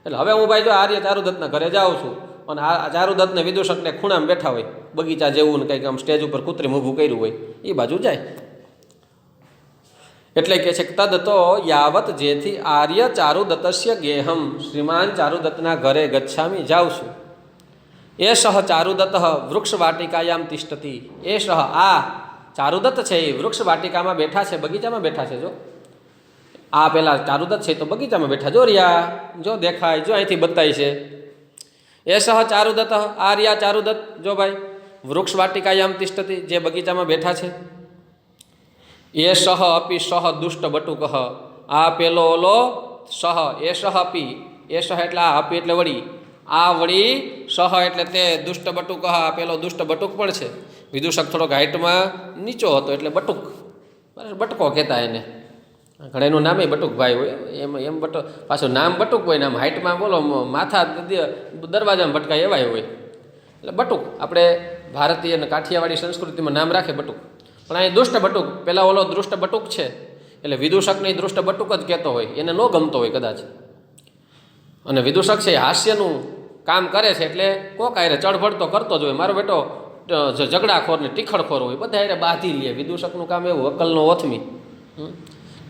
એટલે હવે હું ભાઈ જો આર્ય ચારુદત્તના ઘરે જાઉં છું, અને આ ચારુદત્તને વિદૂષકને ખૂણામાં બેઠા હોય, બગીચા જેવું ને કંઈક આમ સ્ટેજ ઉપર કૂતરીમ ઊભું કર્યું હોય, એ બાજુ જાય. એટલે કે છે તદ તો યાવત, જેથી આર્ય ચારુદત્તસ્ય ગેહમ, શ્રીમાન ચારુદત્તના ઘરે ગચ્છામી, જાઉં છું. એષ ચારુદત્ત વૃક્ષ વાટિકાયામ તિષ્ઠતિ, એષ આ ચારુદત્ત છે એ વૃક્ષ વાટિકામાં બેઠા છે, બગીચામાં બેઠા છે. જો આ પેલા ચારુદત્ત છે તો બગીચામાં બેઠા, જો રિયા, જો દેખાય, જો અહીંથી બતાય છે. એષ ચારુદત્ત, આર્યા ચારુદત્ત, જો ભાઈ વૃક્ષ વાટિકાયામ તિષ્ઠતિ, જે બગીચામાં બેઠા છે. એ સહ અપી સહ દુષ્ટ બટુક, આ પેલો ઓલો સહ, એ સહ અપી, એ સહ એટલે આ, અપી એટલે વળી, આ વળી સહ એટલે તે દુષ્ટ બટુક પેલો દુષ્ટ બટુક પણ છે. વિદૂષક થોડોક હાઇટમાં નીચો હતો એટલે બટુક, બટકો કહેતા એને. ઘણા એનું નામે બટુકભાઈ હોય, એમ પાછું નામ બટુક હોય ને આમ હાઇટમાં બોલો માથા દરવાજામાં ભટકાય એવાય હોય એટલે બટુક. આપણે ભારતીય અને કાઠિયાવાડી સંસ્કૃતિમાં નામ રાખે બટુક. પણ અહીં દુષ્ટ બટુક, પેલા ઓલો દૃષ્ટ બટુક છે એટલે વિદૂષકને દૃષ્ટ બટુક જ કહેતો હોય, એને ન ગમતો હોય કદાચ. અને વિદૂષક છે હાસ્યનું કામ કરે છે એટલે કોક આરે ચડફડ તો કરતો જ હોય. મારો બેટો ઝઘડાખોર ને ટીખળખોર હોય, બધા એને બાંધી લે. વિદૂષકનું કામ એવું, અકલનો ઓથમી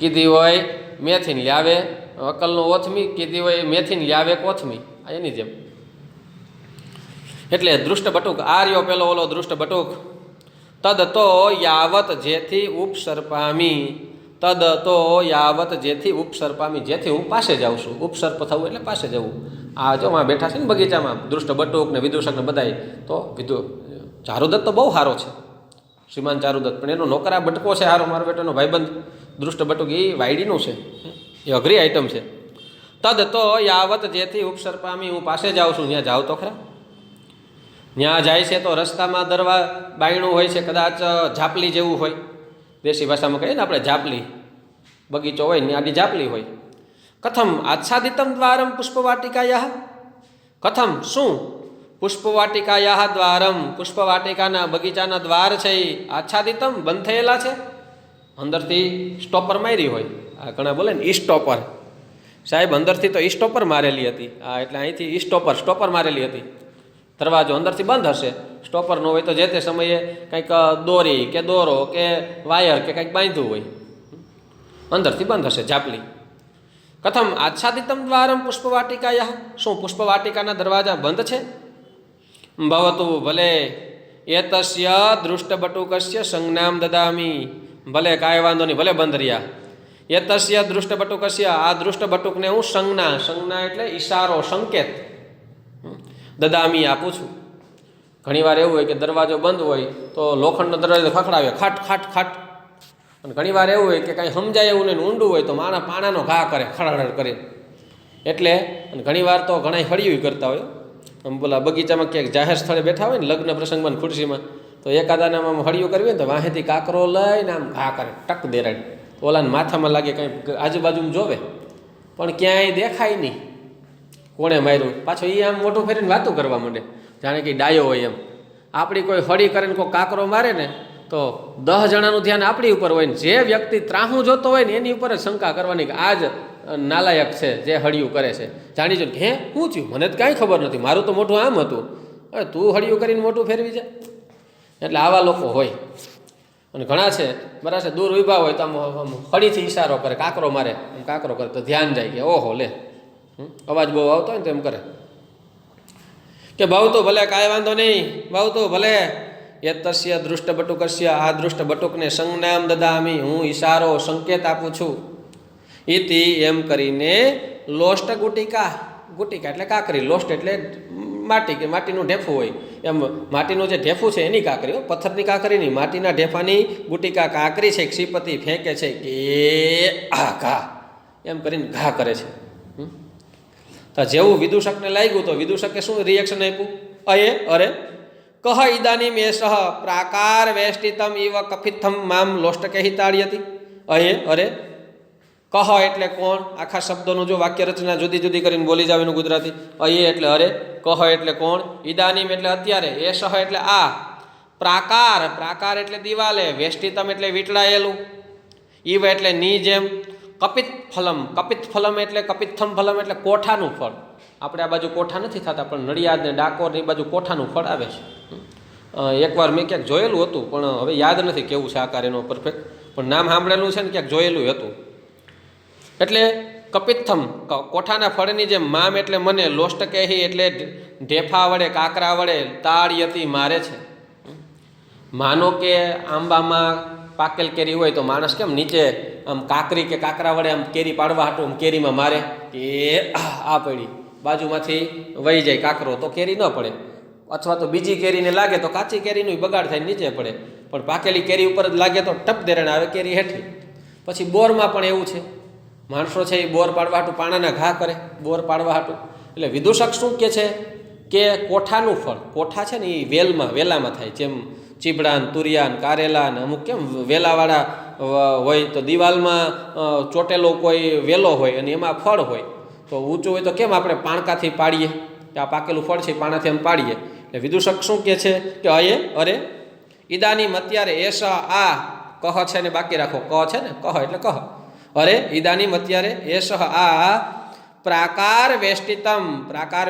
કીધી હોય મેથીને લાવે, અકલનો ઓથમી કીધી હોય મેથીને લાવે કોથમી, આ એની જેમ. એટલે દૃષ્ટ બટુક આ રહ્યો પેલો ઓલો દૃષ્ટ બટુક. તદ તો યાવત જેથી ઉપસર પામી, તદ તો યાવત જેથી ઉપસર પામી, જેથી હું પાસે જાઉં છું. ઉપસર્પ થવું એટલે પાસે જવું. આ જો માં બેઠા છે ને બગીચામાં દૃષ્ટ બટુક ને વિદૂષક ને બધાય. તો ચારુદત્ત તો બહુ સારો છે, શ્રીમાન ચારુદત્ત, પણ એનો નોકરા બટકો છે સારો, મારો બેટાનો ભાઈબંધ દૃષ્ટ બટુક, એ વાયડીનું છે, એ અઘરી આઈટમ છે. તદ તો યાવત જેથી ઉપસર પામી, હું પાસે જાઉં છું. ત્યાં જાઉં તો ખરા. ત્યાં જાય છે તો રસ્તામાં બાયણું હોય છે, કદાચ ઝાપલી જેવું હોય, દેશી ભાષામાં કહીએ ને આપણે ઝાપલી, બગીચો હોય ને આડી ઝાપલી હોય. કથમ આચ્છાદિતમ દ્વારમ પુષ્પવાટિકાયા, કથમ શું, પુષ્પવાટિકાયા દ્વારમ, પુષ્પવાટિકાના બગીચાના દ્વાર છે એ આચ્છાદિતમ બંધ થયેલા છે, અંદરથી સ્ટોપર મારી હોય. આ ઘણા બોલે ને ઈ સ્ટોપર, સાહેબ અંદરથી તો ઈ સ્ટોપર મારેલી હતી. એટલે અહીંથી ઈ સ્ટોપર મારેલી હતી. દરવાજો અંદરથી બંધ હશે, સ્ટોપર ન હોય તો જે તે સમયે કંઈક દોરી કે દોરો કે વાયર કે કંઈક બાંધ્યું હોય, અંદરથી બંધ હશે ઝાપલી. કથમ આચ્છાદિતમ દ્વારમ પુષ્પવાટિકાયા, શું પુષ્પવાટિકાના દરવાજા બંધ છે. ભવતુ ભલે એતસ્ય દૃષ્ટબટુકસ્ય સંજ્ઞામ દદામી, ભલે કાંઈ વાંધો નહીં, ભલે બંધ રહ્યા. એતસ્ય દૃષ્ટબટુકસ્ય, આ દૃષ્ટબટુકને હું સંજ્ઞા એટલે ઈશારો, સંકેત, દદામી આપું છું. ઘણીવાર એવું હોય કે દરવાજો બંધ હોય તો લોખંડનો દરવાજો ખખડાવે, ખાટ ખાટ ખાટ. અને ઘણીવાર એવું હોય કે કાંઈ સમજાય એવું નહીં, ઊંડું હોય તો માણા પાણાનો ઘા કરે ખડખડ કરે. એટલે અને ઘણીવાર તો ઘણા હળિયું કરતા હોય. આમ બોલા બગીચામાં ક્યાંક જાહેર સ્થળે બેઠા હોય ને લગ્ન પ્રસંગમાં ખુરશીમાં, તો એકાદાને આમ હળિયું કરવી ને તો વાહેથી કાકરો લઈને આમ ઘા કરે, ટક દેરાડ. ઓલાને માથામાં લાગે, કાંઈ આજુબાજુમાં જોવે પણ ક્યાંય દેખાય નહીં કોણે માર્યું. પાછો એ આમ મોઢું ફેરીને વાતું કરવા માંડે, જાણે કે ડાયો હોય એમ. આપણી કોઈ હળી કરીને કોઈ કાકરો મારે ને તો 10 જણાનું ધ્યાન આપણી ઉપર હોય ને જે વ્યક્તિ ત્રાહું જોતો હોય ને એની ઉપર જ શંકા કરવાની કે આ જ નાલાયક છે જે હળિયું કરે છે. જાણી જો હે શું થયું, મને તો કાંઈ ખબર નથી, મારું તો મોઢું આમ હતું, હવે તું હળિયું કરીને મોઢું ફેરવી જાય. એટલે આવા લોકો હોય. અને ઘણા છે બરાબર છે, દૂર ઊભા હોય તો આમ હળીથી ઈશારો કરે, કાકરો મારે, આમ કાકરો કરે તો ધ્યાન જાય કે ઓહો લે, અવાજ બહુ આવતો હોય ને તો એમ કરે કે ભાવ તો ભલે કાંઈ વાંધો નહીં, ભાવ તો ભલે. એતસ્ય દૃષ્ટ બટુકસ્ય, આ દૃષ્ટ બટુકને સંજ્ઞામ દદામી, હું ઈશારો સંકેત આપું છું. ઇતિ એમ કરીને લોષ્ટ ગુટિકા, ગુટિકા એટલે કાકરી, લોષ્ટ એટલે માટી કે માટીનું ઢેફું હોય એમ, માટીનું જે ઢેફું છે એની કાકરી, પથ્થરની કાકરી નહીં, માટીના ઢેફાની ગુટિકા કાકરી છે. ક્ષિપતિ ફેંકે છે કે આ ઘા, એમ કરીને ઘા કરે છે. તો જેવું વિદૂષકને લાગ્યું તો વિદૂષકે શું રિએક્શન આપ્યું, અરે કહ ઇદાનીમ એષ પ્રાકાર વેષ્ટિતમ ઇવ કફિત્થમ મામ લોષ્ટકે હિતાળી હતી. અરે કહ એટલે કોણ, આખા શબ્દોનું જો વાક્ય રચના જુદી જુદી કરીને બોલી જાવ એનું ગુજરાતી. એટલે અરે, કહ એટલે કોણ, ઇદાનીમ એટલે અત્યારે, એષ એટલે આ, પ્રાકાર એટલે દિવાલે, વેષ્ટિતમ એટલે વીંટળાયેલું, ઇવ એટલે ની જેમ, કપિત ફલમ એટલે કપિત્થમ ફલમ એટલે કોઠાનું ફળ. આપણે આ બાજુ કોઠા નથી થતા પણ નડિયાદ ને ડાકોર એ બાજુ કોઠાનું ફળ આવે છે. એકવાર મેં ક્યાંક જોયેલું હતું પણ હવે યાદ નથી કેવું છે આકાર એનો પરફેક્ટ, પણ નામ સાંભળેલું છે ને ક્યાંક જોયેલું હતું. એટલે કપિત્થમ કોઠાના ફળની જેમ, મામ એટલે મને, લોષ્ટ કેહી એટલે ઢેફા વડે કાકરા વડે તાળિયતી મારે છે. માનો કે આંબામાં પાકેલ કેરી હોય તો માણસ કેમ નીચે આમ કાકરી કે કાકરા વડે આમ કેરી પાડવા હાટું આમ કેરીમાં મારે કે આ પડી, બાજુમાંથી વહી જાય કાકરો તો કેરી ન પડે, અથવા તો બીજી કેરીને લાગે તો કાચી કેરીનું બગાડ થાય નીચે પડે, પણ પાકેલી કેરી ઉપર જ લાગે તો ટપ દેરણ આવે કેરી હેઠી. પછી બોરમાં પણ એવું છે, માણસો છે એ બોર પાડવા હાટું પાણાના ઘા કરે, બોર પાડવા હાટું. એટલે વિદૂષક શું કહે છે કે કોઠાનું ફળ, કોઠા છે ને એ વેલામાં થાય, જેમ ચીબડાન, તુરિયાન, કારેલા ને અમુક કેમ વેલાવાળા હોય તો દિવાલમાં ચોટેલો કોઈ વેલો હોય અને એમાં ફળ હોય તો ઊંચું હોય તો કેમ આપણે પાણકાથી પાડીએ કે આ પાકેલું ફળ છે પાણાથી આમ પાડીએ. એટલે વિદૂષક શું કહે છે કે અરે ઈદાનીમ અત્યારે એસ આ કહ છે ને બાકી રાખો, ક છે ને કહ એટલે કહ, અરે ઈદાનીમ અત્યારે એસ આ પ્રાકાર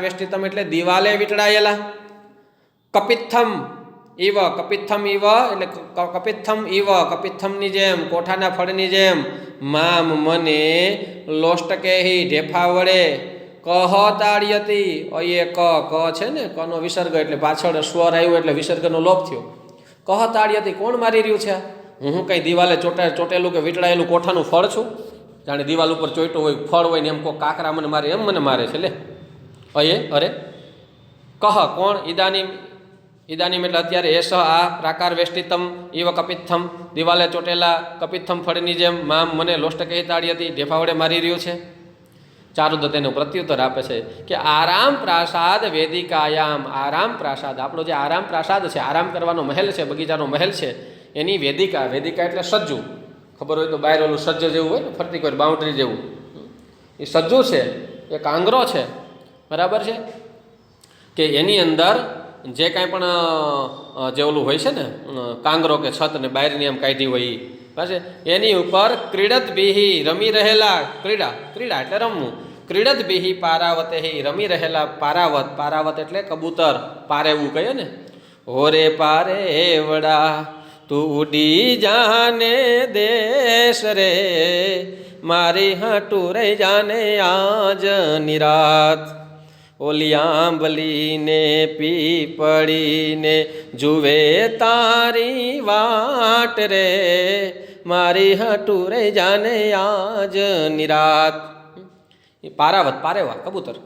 વેષ્ટિતમ એટલે દિવાલે વીંટળાયેલા, કપિત્થમ ઇવ એટલે કપિત્થમની જેમ, કોઠાના ફળની જેમ, મામ મને લોષ્ટકેહી ઢેફા વડે, કહ તાળિયતી અયે ક છે ને કનો વિસર્ગ એટલે પાછળ સ્વર આવ્યો એટલે વિસર્ગનો લોપ થયો. કહ તાળિયતી કોણ મારી રહ્યું છે? હું કઈ દિવાલે ચોટેલું કે વીંટળાયેલું કોઠાનું ફળ છું? જાણે દિવાલ ઉપર ચોઈટું હોય ફળ હોય ને એમ કોઈ કાકરા મને મારે, એમ મને મારે છે લે. અરે કહ કોણ? ઈદાનીમ એટલે અત્યારે એસ આ પ્રાકાર વેષ્ટિતમ ઇવ કપિત્થમ દિવાલે ચોટેલા કપિત્થમ ફળની જેમ, મામ મને લોષ્ટકેહી તાળિયતી ઢેફા વડે મારી રહ્યું છે. ચારુદત્ત એનું પ્રત્યુત્તર આપે છે કે આરામ પ્રાસાદ વેદિકાયામ, આરામ પ્રાસાદ આપણો જે આરામ પ્રાસાદ છે, આરામ કરવાનો મહેલ છે, બગીચાનો મહેલ છે, એની વેદિકા એટલે સજ્જુ, ખબર હોય તો બહાર ઓલું સજ્જ જેવું હોય ને ફરતી કોઈ બાઉન્ડ્રી જેવું, એ સજ્જુ છે, એ કાંગરો છે, બરાબર છે, કે એની અંદર જે કાંઈ પણ જે ઓલું હોય છે ને કાંગરો કે છત ને બહારની એમ કાઢી હોય એ બસ એની ઉપર ક્રીડત બિહી રમી રહેલા, ક્રીડા એટલે રમવું, ક્રીડત બિહી પારાવતે રમી રહેલા પારાવત એટલે કબૂતર, પારેવું કહીએ ને, હોરે પારેવડા તું ઉડી જાને દેશ રે, મારી હાટું રહી જાને આજ નિરાત, ઓલી આંબલીને પીપળીને જુએ તારી વાટ રે, મારી હાટું રહી જાને આજ નિરાત. પારેવા કબૂતર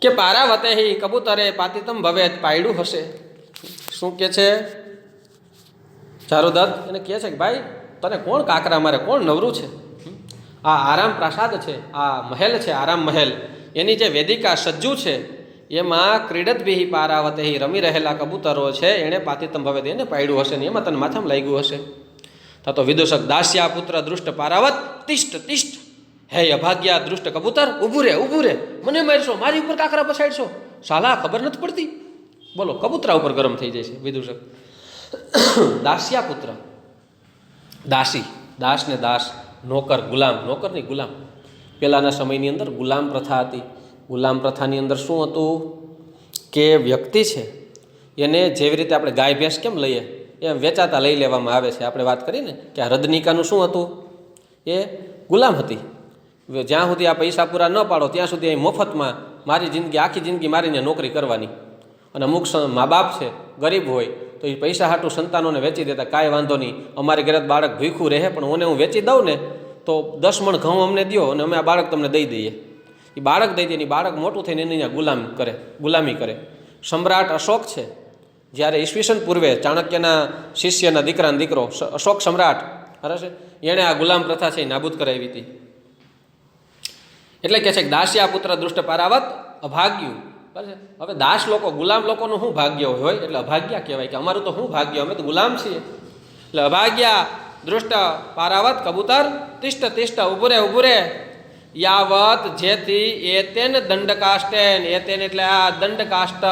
કે પારાવતે કબૂતરે પાતિતમ ભવેત પાયડું હશે. શું કે છે ચારુદત્ત? એને કહે છે કે ભાઈ તને કોણ કાકરા મારે, કોણ નવરું છે? આ આરામ પ્રાસાદ છે, આ મહેલ છે, આરામ મહેલ, એની જે વેદિકા સજ્જુ છે એમાં ક્રીડત બિહી પારાવતે રમી રહેલા કબૂતરો છે, એણે પાતિતમ ભવેત એને પાડ્યું હશે ને એમાં તને માથામાં લાગ્યું હશે. તો વિદૂષક દાસ્યા પુત્ર દૃષ્ટ પારાવત તિષ્ઠ હે અભાગ્યા દૃષ્ટ કબૂતર, ઊભું રે, મને મારશો, મારી ઉપર કાકરા પછાડશો, સાલા ખબર નથી પડતી. બોલો, કબૂતરા ઉપર ગરમ થઈ જાય છે વિદૂષક. દાસ્યા પુત્ર, દાસ ને દાસ, નોકર, ગુલામ, નોકરની ગુલામ. પહેલાંના સમયની અંદર ગુલામ પ્રથા હતી. ગુલામ પ્રથાની અંદર શું હતું કે વ્યક્તિ છે એને જેવી રીતે આપણે ગાય ભેંસ કેમ લઈએ એમ વેચાતા લઈ લેવામાં આવે છે. આપણે વાત કરીને કે આ રદનિકાનું શું હતું, એ ગુલામ હતી. જ્યાં સુધી આ પૈસા પૂરા ન પાડો ત્યાં સુધી અહીં મફતમાં આખી જિંદગી મારીને નોકરી કરવાની. અને અમુક મા બાપ છે ગરીબ હોય તો એ પૈસા હાટું સંતાનોને વેચી દેતા, કાંઈ વાંધો નહીં, અમારી ઘરે બાળક ભૂખ્યું રહે પણ હું વેચી દઉં ને તો 10 મણ ઘઉં અમને દો અને અમે આ બાળક તમને દઈ દઈએ. એ બાળક દઈ દે, એ બાળક મોટું થઈને એને અહીંયા ગુલામી કરે. સમ્રાટ અશોક છે, જ્યારે ઈસવીસન પૂર્વે ચાણક્યના શિષ્યના દીકરાનો દીકરો અશોક સમ્રાટ છે, એણે આ ગુલામ પ્રથા છે એ નાબૂદ કરાવી હતી. એટલે કે છે કે દાસ્યા પુત્ર દૃષ્ટ પારાવત અભાગ્યું. બરાબર. હવે દાસ લોકો, ગુલામ લોકોનું શું ભાગ્ય હોય એટલે અભાગ્યા કહેવાય કે અમારું તો શું ભાગ્ય, અમે તો ગુલામ છીએ. એટલે અભાગ્યા દૃષ્ટ પારાવત કબૂતર તિષ્ઠ ઉભુરે યાવત જેથી એતેન દંડકાષ્ટેન, એતેન એટલે આ દંડકાષ્ટ,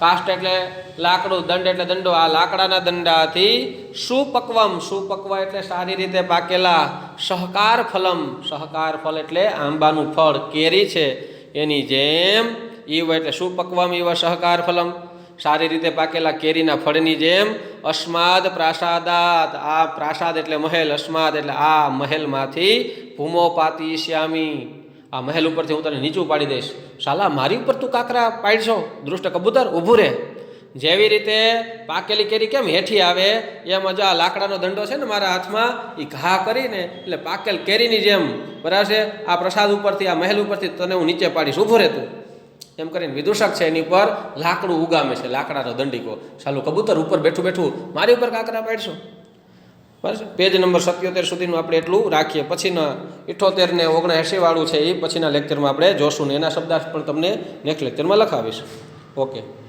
કાષ્ટ એટલે લાકડું, દંડ એટલે દંડો, આ લાકડાના દંડાથી સુપક્વ એટલે સારી રીતે પાકેલા, સહકાર ફલ એટલે આંબાનું ફળ, કેરી છે એની જેમ, ઈવ એટલે સુપક્વમ ઈવ સહકાર ફલમ સારી રીતે પાકેલા કેરીના ફળની જેમ, અસ્માદ પ્રાસાદાત આ પ્રાસાદ એટલે મહેલ, અસ્માદ એટલે આ મહેલમાંથી ભૂમોપાતી શ્યામી આ મહેલ ઉપરથી હું તને નીચું પાડી દઈશ. શાલા મારી ઉપર તું કાકરા પાડશો? દૃષ્ટ કબૂતર ઊભું રહે. જેવી રીતે પાકેલી કેરી કેમ હેઠી આવે એમ જ આ લાકડાનો દંડો છે ને મારા હાથમાં, એ ઘા કરીને એટલે પાકેલ કેરીની જેમ બરાબર છે આ પ્રસાદ ઉપરથી, આ મહેલ ઉપરથી તને હું નીચે પાડીશ, ઊભું રહે તું. એમ કરીને વિદૂષક છે એની ઉપર લાકડું ઉગામે છે, લાકડાનો દંડીકો. ચાલો કબૂતર ઉપર બેઠું મારી ઉપર કાકરા પાડશો? બસ પેજ નંબર 77 સુધીનું આપણે એટલું રાખીએ. પછીના 78 ને 79 વાળું છે એ પછીના લેક્ચરમાં આપણે જોશું ને એના શબ્દાર્થ પણ તમને નેક્સ્ટ લેક્ચરમાં લખાવીશ. ઓકે.